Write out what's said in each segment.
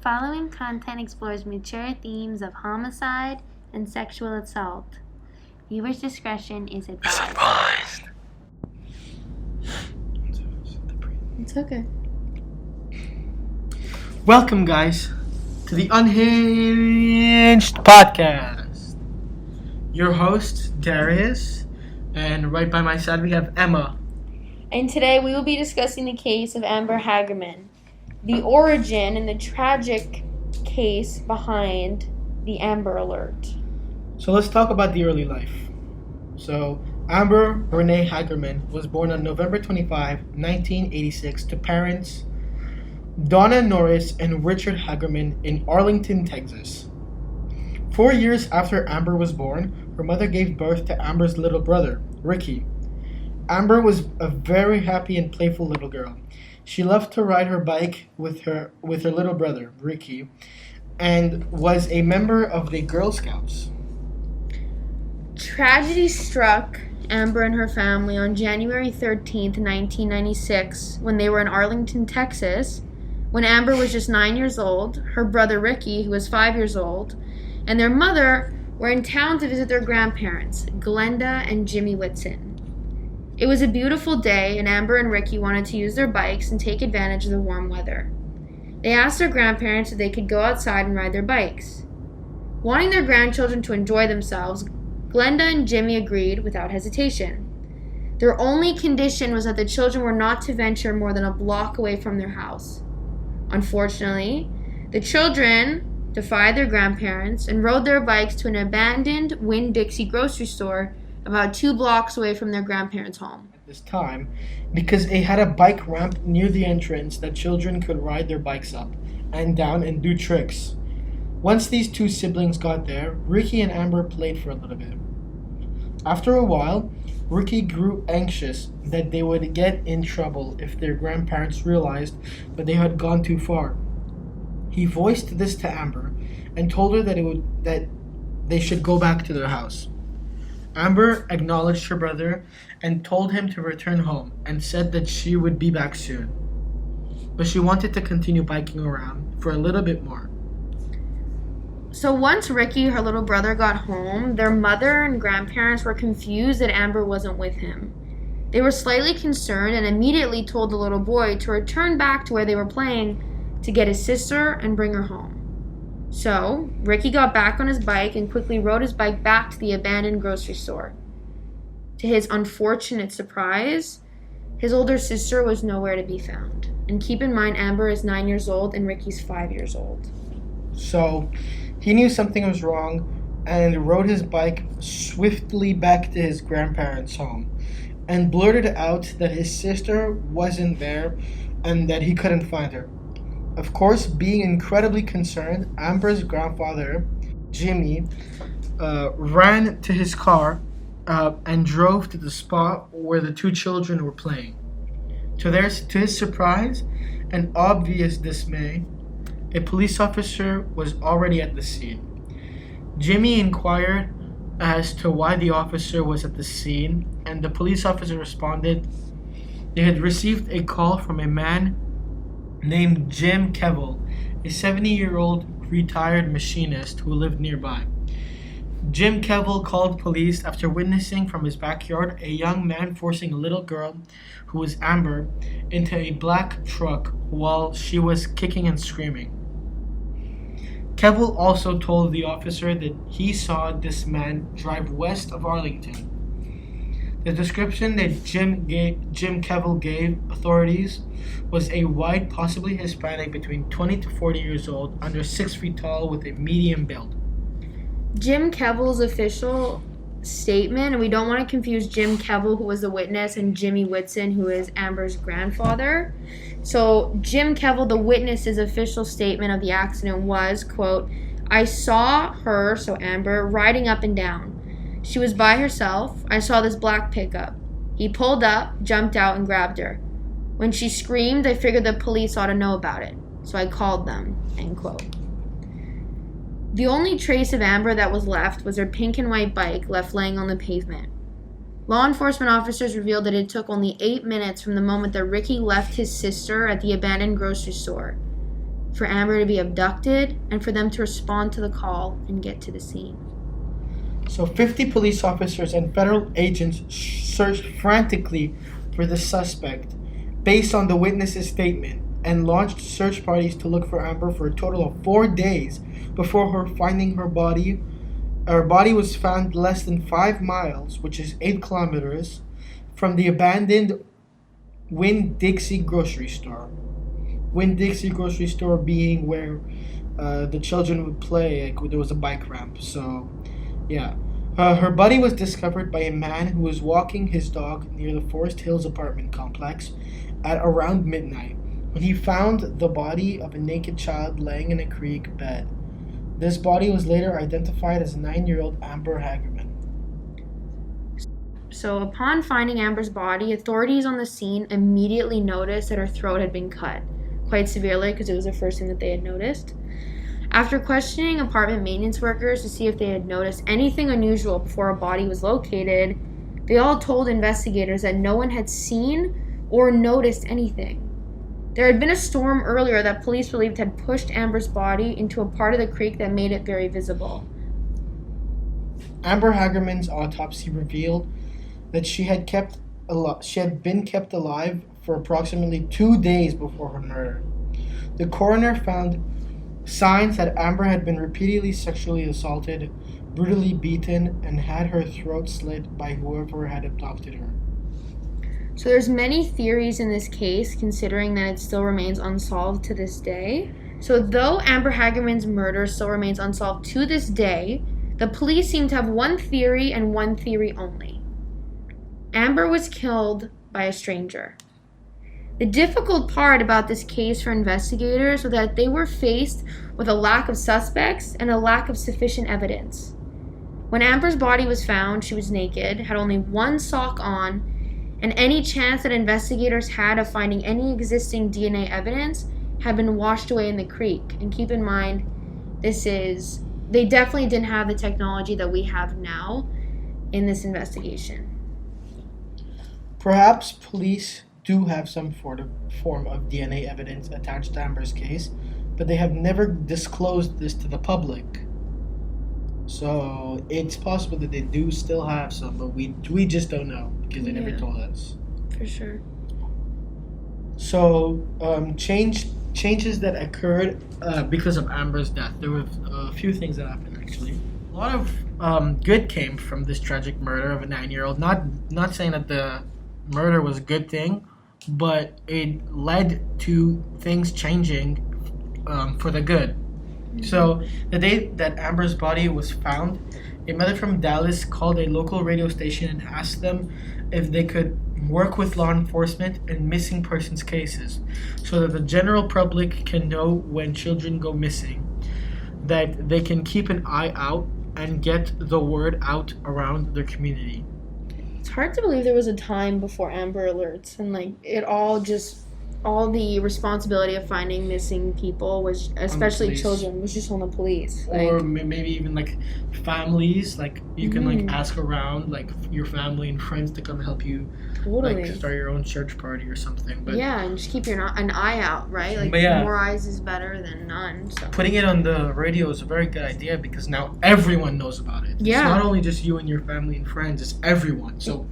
following content explores mature themes of homicide and sexual assault. Viewers' discretion is advised. It's okay. Welcome, guys, to the Unhinged Podcast. Your host, Darius, and right by my side we have Emma. And today we will be discussing the case of Amber Hagerman, the origin and the tragic case behind the Amber Alert. So let's talk about the early life. So Amber Renee Hagerman was born on November 25, 1986 to parents Donna Norris and Richard Hagerman in Arlington, Texas. 4 years after Amber was born, her mother gave birth to Amber's little brother, Ricky. Amber was a very happy and playful little girl. She loved to ride her bike with her little brother, Ricky, and was a member of the Girl Scouts. Tragedy struck Amber and her family on January 13th, 1996, when they were in Arlington, Texas, when Amber was just 9 years old, her brother Ricky, who was 5 years old, and their mother were in town to visit their grandparents, Glenda and Jimmy Whitson. It was a beautiful day, and Amber and Ricky wanted to use their bikes and take advantage of the warm weather. They asked their grandparents if they could go outside and ride their bikes. Wanting their grandchildren to enjoy themselves, Glenda and Jimmy agreed without hesitation. Their only condition was that the children were not to venture more than a block away from their house. Unfortunately, the children defied their grandparents and rode their bikes to an abandoned Winn-Dixie grocery store about 2 blocks away from their grandparents' home. At this time, because it had a bike ramp near the entrance that children could ride their bikes up and down and do tricks. Once these two siblings got there, Ricky and Amber played for a little bit. After a while, Ricky grew anxious that they would get in trouble if their grandparents realized that they had gone too far. He voiced this to Amber and told her that they should go back to their house. Amber acknowledged her brother and told him to return home and said that she would be back soon. But she wanted to continue biking around for a little bit more. So once Ricky, her little brother, got home, their mother and grandparents were confused that Amber wasn't with him. They were slightly concerned and immediately told the little boy to return back to where they were playing to get his sister and bring her home. So, Ricky got back on his bike and quickly rode his bike back to the abandoned grocery store. To his unfortunate surprise, his older sister was nowhere to be found. And keep in mind, Amber is 9 years old and Ricky's 5 years old. So, he knew something was wrong and rode his bike swiftly back to his grandparents' home and blurted out that his sister wasn't there and that he couldn't find her. Of course, being incredibly concerned, Amber's grandfather, Jimmy, ran to his car and drove to the spot where the two children were playing. To his surprise and obvious dismay, a police officer was already at the scene. Jimmy inquired as to why the officer was at the scene, and the police officer responded they had received a call from a man named Jim Kevill, a 70-year-old retired machinist who lived nearby. Jim Kevill called police after witnessing from his backyard a young man forcing a little girl, who was Amber, into a black truck while she was kicking and screaming. Kevill also told the officer that he saw this man drive west of Arlington. The description that Jim Kevill gave authorities was a white, possibly Hispanic, between 20 to 40 years old, under 6 feet tall, with a medium build. Jim Kevill's official statement, and we don't want to confuse Jim Kevill, who was the witness, and Jimmy Whitson, who is Amber's grandfather. So Jim Kevill, the witness's official statement of the accident was, quote, "I saw her," so Amber, "riding up and down. She was by herself. I saw this black pickup. He pulled up, jumped out, and grabbed her. When she screamed, I figured the police ought to know about it, so I called them," end quote. The only trace of Amber that was left was her pink and white bike left laying on the pavement. Law enforcement officers revealed that it took only 8 minutes from the moment that Ricky left his sister at the abandoned grocery store for Amber to be abducted, and for them to respond to the call and get to the scene. So 50 police officers and federal agents searched frantically for the suspect based on the witness's statement and launched search parties to look for Amber for a total of 4 days before finding her body. Her body was found less than 5 miles, which is 8 kilometers, from the abandoned Winn-Dixie grocery store. Winn-Dixie grocery store being where the children would play. Like, there was a bike ramp. So, yeah. Her body was discovered by a man who was walking his dog near the Forest Hills apartment complex at around midnight, when he found the body of a naked child laying in a creek bed. This body was later identified as 9-year-old Amber Hagerman. So upon finding Amber's body, authorities on the scene immediately noticed that her throat had been cut, quite severely because it was the first thing that they had noticed. After questioning apartment maintenance workers to see if they had noticed anything unusual before a body was located, they all told investigators that no one had seen or noticed anything. There had been a storm earlier that police believed had pushed Amber's body into a part of the creek that made it very visible. Amber Hagerman's autopsy revealed that she had been kept alive for approximately 2 days before her murder. The coroner found signs that Amber had been repeatedly sexually assaulted, brutally beaten, and had her throat slit by whoever had abducted her. So there's many theories in this case, considering that it still remains unsolved to this day. So though Amber Hagerman's murder still remains unsolved to this day, the police seem to have one theory and one theory only. Amber was killed by a stranger. The difficult part about this case for investigators was that they were faced with a lack of suspects and a lack of sufficient evidence. When Amber's body was found, she was naked, had only one sock on, and any chance that investigators had of finding any existing DNA evidence had been washed away in the creek. And keep in mind, they definitely didn't have the technology that we have now in this investigation. Perhaps police do have some form of DNA evidence attached to Amber's case, but they have never disclosed this to the public. So it's possible that they do still have some, but we just don't know because they never told us. For sure. So changes that occurred because of Amber's death. There were a few things that happened actually. A lot of good came from this tragic murder of a 9-year-old. Not saying that the murder was a good thing, but it led to things changing for the good. So the day that Amber's body was found, a mother from Dallas called a local radio station and asked them if they could work with law enforcement in missing persons cases so that the general public can know when children go missing, that they can keep an eye out and get the word out around their community. It's hard to believe there was a time before Amber Alerts and all the responsibility of finding missing people was, especially children, was just on the police. Or maybe even families, you can ask around your family and friends to come help you, start your own search party or something. But yeah, and just keep an eye out, right? More eyes is better than none. So. Putting it on the radio is a very good idea because now everyone knows about it. Yeah. It's not only just you and your family and friends, it's everyone. So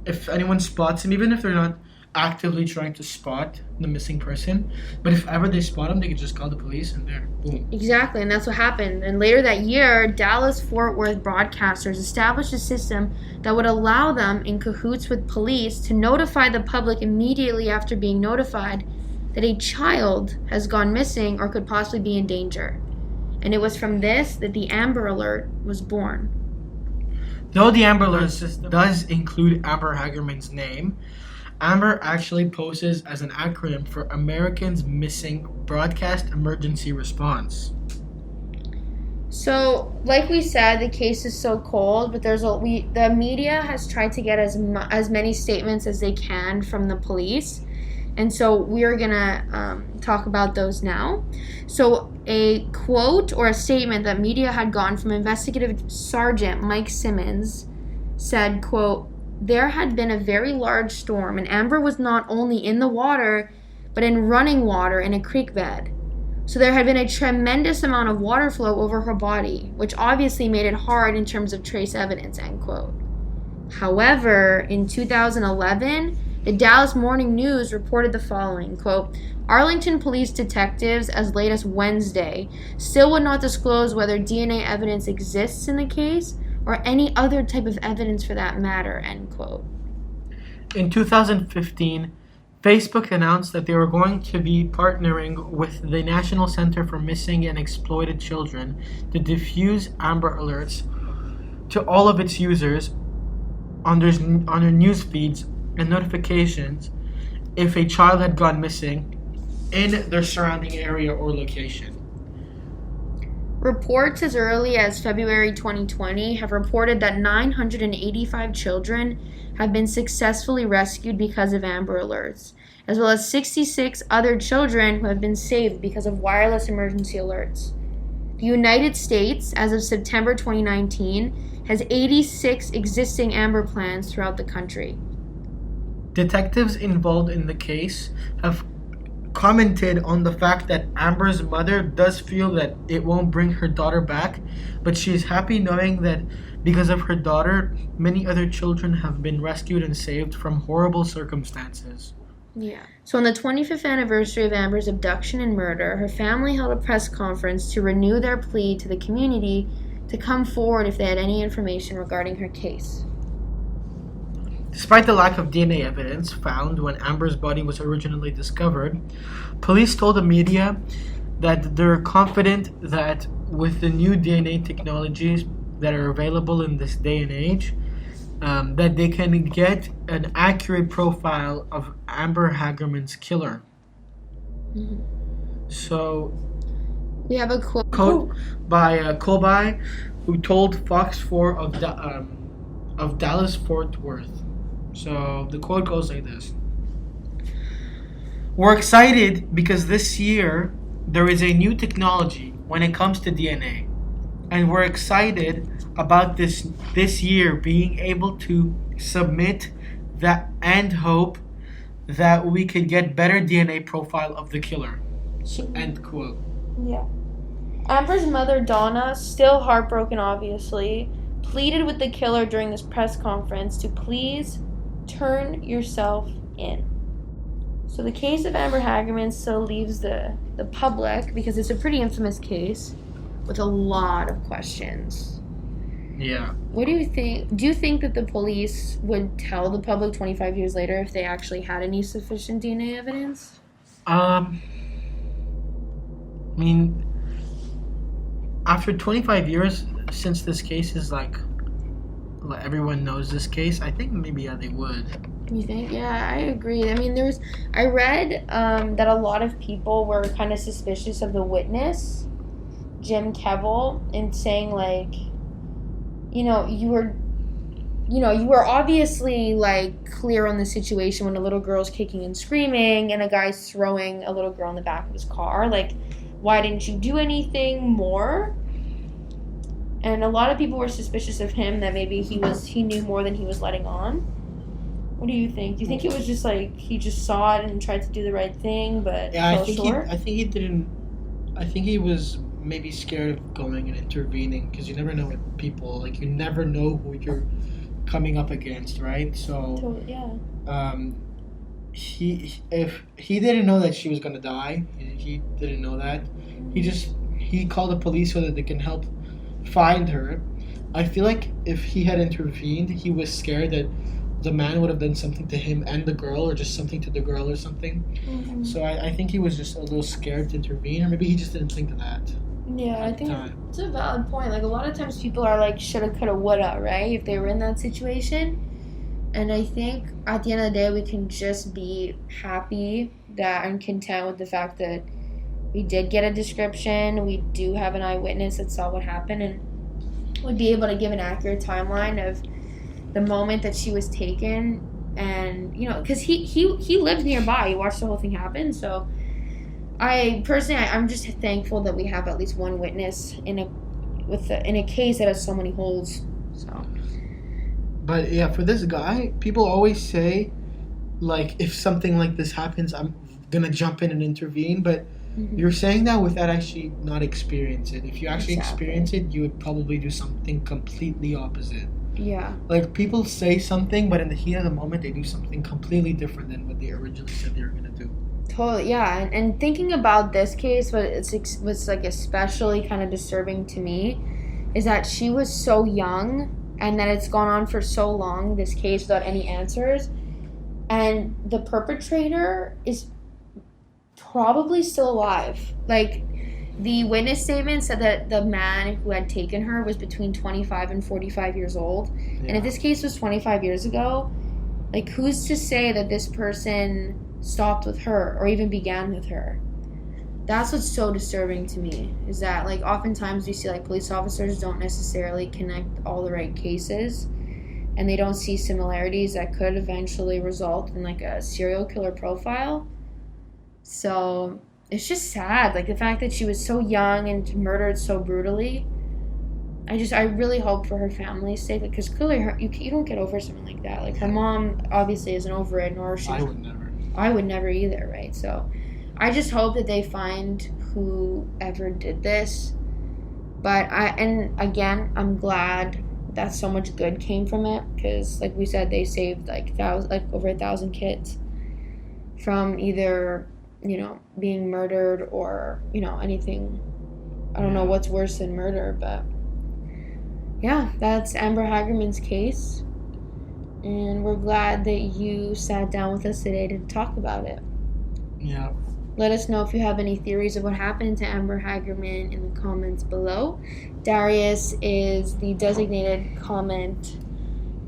if anyone spots him, even if they're not actively trying to spot the missing person, but if ever they spot him, they can just call the police and there, boom. Exactly, and that's what happened. And later that year, Dallas-Fort Worth broadcasters established a system that would allow them, in cahoots with police, to notify the public immediately after being notified that a child has gone missing or could possibly be in danger. And it was from this that the Amber Alert was born. Though the Amber Alert system does include Amber Hagerman's name, Amber actually poses as an acronym for Americans Missing Broadcast Emergency Response. So, like we said, the case is so cold, but the media has tried to get as many statements as they can from the police, and so we're gonna talk about those now. So, a quote or a statement that media had gotten from Investigative Sergeant Mike Simmons said, quote, "There had been a very large storm, and Amber was not only in the water, but in running water in a creek bed. So there had been a tremendous amount of water flow over her body, which obviously made it hard in terms of trace evidence, end quote. However, in 2011, the Dallas Morning News reported the following, quote, Arlington police detectives, as late as Wednesday, still would not disclose whether DNA evidence exists in the case or any other type of evidence for that matter, end quote. In 2015, Facebook announced that they were going to be partnering with the National Center for Missing and Exploited Children to diffuse Amber Alerts to all of its users on their news feeds and notifications if a child had gone missing in their surrounding area or location. Reports as early as February 2020 have reported that 985 children have been successfully rescued because of Amber Alerts, as well as 66 other children who have been saved because of wireless emergency alerts. The United States, as of September 2019, has 86 existing Amber plans throughout the country. Detectives involved in the case have commented on the fact that Amber's mother does feel that it won't bring her daughter back, but she is happy knowing that because of her daughter, many other children have been rescued and saved from horrible circumstances. Yeah. So on the 25th anniversary of Amber's abduction and murder, her family held a press conference to renew their plea to the community to come forward if they had any information regarding her case. Despite the lack of DNA evidence found when Amber's body was originally discovered, police told the media that they're confident that with the new DNA technologies that are available in this day and age, that they can get an accurate profile of Amber Hagerman's killer. Mm-hmm. So, we have a quote by Colby, who told Fox 4 of Dallas-Fort Worth. So the quote goes like this. We're excited because this year there is a new technology when it comes to DNA. And we're excited about this year being able to submit that and hope that we could get better DNA profile of the killer. End quote. Yeah. Amber's mother, Donna, still heartbroken obviously, pleaded with the killer during this press conference to please turn yourself in. So the case of Amber Hagerman still leaves the public, because it's a pretty infamous case, with a lot of questions. Yeah. What do you think? Do you think that the police would tell the public 25 years later if they actually had any sufficient DNA evidence? I mean, after 25 years since this case is like everyone knows this case, I think maybe they would. You think? Yeah, I agree. I mean, I read that a lot of people were kind of suspicious of the witness, Jim Kevill, in saying like, you were obviously like clear on the situation when a little girl's kicking and screaming and a guy's throwing a little girl in the back of his car. Like, why didn't you do anything more? And a lot of people were suspicious of him, that maybe he knew more than he was letting on. What do you think? Do you think it was just like he just saw it and tried to do the right thing, but fell short? I think he didn't. I think he was maybe scared of going and intervening, because you never know with people. Like, you never know who you're coming up against, right? So, Totally, yeah. If he didn't know that she was gonna die, he didn't know that. He called the police so that they can help find her. I feel like if he had intervened, he was scared that the man would have done something to him and the girl, or just something to the girl or something. Mm-hmm. So I think he was just a little scared to intervene, or maybe he just didn't think of that. Yeah, I think it's a valid point. Like, a lot of times people are like, shoulda, coulda, woulda, right? If they were in that situation. And I think at the end of the day, we can just be happy that and content with the fact that we did get a description. We do have an eyewitness that saw what happened, and would be able to give an accurate timeline of the moment that she was taken. And, because he lived nearby. He watched the whole thing happen. So I'm just thankful that we have at least one witness in a case that has so many holes. So. But yeah, for this guy, people always say, like, if something like this happens, I'm gonna jump in and intervene. But You're saying that without actually not experience it. If you actually Exactly. experience it, you would probably do something completely opposite. Yeah. Like, people say something, but in the heat of the moment, they do something completely different than what they originally said they were going to do. Totally, yeah. And thinking about this case, what's like especially kind of disturbing to me is that she was so young and that it's gone on for so long, this case, without any answers. And the perpetrator is probably still alive. Like, the witness statement said that the man who had taken her was between 25 and 45 years old. Yeah. And if this case was 25 years ago, like, who's to say that this person stopped with her or even began with her? That's what's so disturbing to me, is that, like, oftentimes we see, like, police officers don't necessarily connect all the right cases, and they don't see similarities that could eventually result in, like, a serial killer profile. So it's just sad, like, the fact that she was so young and murdered so brutally. I really hope for her family's sake, because clearly you don't get over something like that. Like, her mom obviously isn't over it, nor she. I would never. I would never either, right? So I just hope that they find whoever did this. And again, I'm glad that so much good came from it, because, like we said, they saved over 1,000 kids from either, being murdered or, anything. I don't know what's worse than murder, but yeah, that's Amber Hagerman's case. And we're glad that you sat down with us today to talk about it. Yeah. Let us know if you have any theories of what happened to Amber Hagerman in the comments below. Darius is the designated comment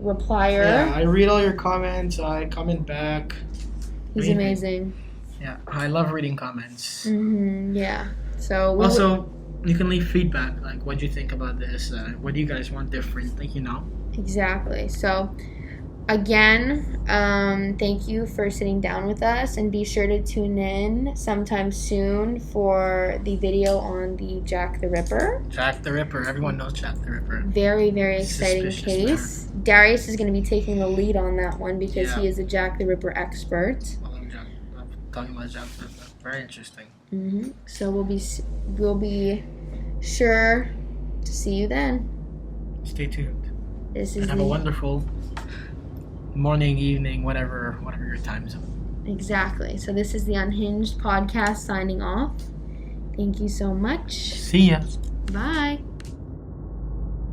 replier. Yeah, I read all your comments. I comment back. He's amazing. Yeah, I love reading comments. Yeah. So also, you can leave feedback, like, what do you think about this? What do you guys want different? Exactly. So, again, thank you for sitting down with us, and be sure to tune in sometime soon for the video on the Jack the Ripper. Jack the Ripper. Everyone knows Jack the Ripper. Very, very exciting case. Man. Darius is going to be taking the lead on that one because he is a Jack the Ripper expert. I'm talking about Jack the Ripper. Very interesting. So we'll be sure to see you then. Stay tuned. And have a wonderful morning, evening, whatever your time zone. Exactly. So this is the Unhinged Podcast signing off. Thank you so much. See ya. Bye.